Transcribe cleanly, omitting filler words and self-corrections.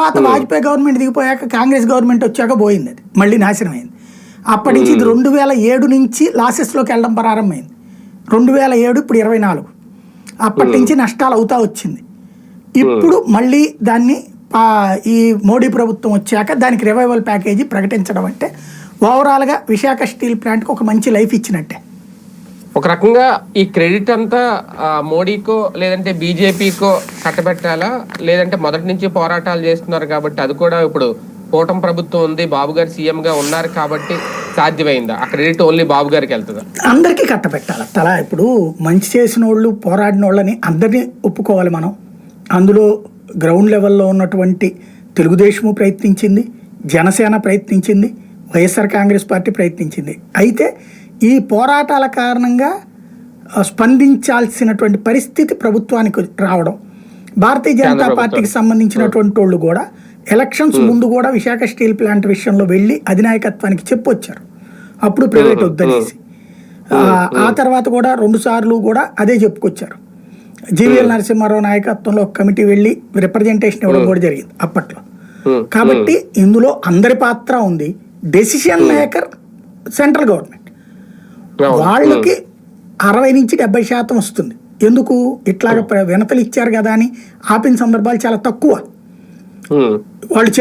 తర్వాత Vajpayee government దిగిపోయాక Congress government వచ్చాక పోయింది, అది మళ్ళీ నాశనం అయింది. అప్పటి నుంచి ఇది 2007 నుంచి లాసెస్లోకి వెళ్ళడం ప్రారంభమైంది. 2007 ఇప్పుడు 24, అప్పటి నుంచి నష్టాలు అవుతా వచ్చింది. ఇప్పుడు మళ్ళీ దాన్ని ఈ మోడీ ప్రభుత్వం వచ్చాక దానికి రివైవల్ ప్యాకేజీ ప్రకటించడం అంటే ఓవరాల్గా విశాఖ స్టీల్ ప్లాంట్కి ఒక మంచి లైఫ్ ఇచ్చినట్టే. ఒక రకంగా ఈ క్రెడిట్ అంతా మోడీకో లేదంటే బీజేపీకో కట్టబెట్టాలా, లేదంటే మొదటి నుంచి పోరాటాలు చేస్తున్నారు కాబట్టి అది కూడా ఇప్పుడు కూటమి ప్రభుత్వం ఉంది, బాబు గారు సీఎంగా ఉన్నారు కాబట్టి సాధ్యమైందా? ఆ క్రెడిట్ ఓన్లీ బాబు గారికి వెళ్తుందా? అందరికీ కట్టబెట్టాలి. తలా ఇప్పుడు మంచి చేసిన వాళ్ళు, పోరాడిన వాళ్ళని అందరినీ ఒప్పుకోవాలి మనం. అందులో గ్రౌండ్ లెవెల్లో ఉన్నటువంటి తెలుగుదేశము ప్రయత్నించింది, జనసేన ప్రయత్నించింది, వైఎస్ఆర్ కాంగ్రెస్ పార్టీ ప్రయత్నించింది. అయితే ఈ పోరాటాల కారణంగా స్పందించాల్సినటువంటి పరిస్థితి ప్రభుత్వానికి రావడం, భారతీయ జనతా పార్టీకి సంబంధించినటువంటి వాళ్ళు కూడా ఎలక్షన్స్ ముందు కూడా విశాఖ స్టీల్ ప్లాంట్ విషయంలో వెళ్ళి అధినాయకత్వానికి చెప్పొచ్చారు, అప్పుడు ప్రైవేట్ వద్దనేసి. ఆ తర్వాత కూడా 2 సార్లు కూడా అదే చెప్పుకొచ్చారు. జీవీఎల్ నరసింహారావు నాయకత్వంలో ఒక కమిటీ వెళ్ళి రిప్రజెంటేషన్ ఇవ్వడం కూడా జరిగింది అప్పట్లో. కాబట్టి ఇందులో అందరి పాత్ర ఉంది. డెసిషన్ మేకర్ సెంట్రల్ గవర్నమెంట్, వాళ్ళకి 60 నుంచి 70% వస్తుంది. ఎందుకు ఇట్లాగ వినతలు ఇచ్చారు కదా అని ఆపిన సందర్భాలు చాలా తక్కువ. వాళ్ళు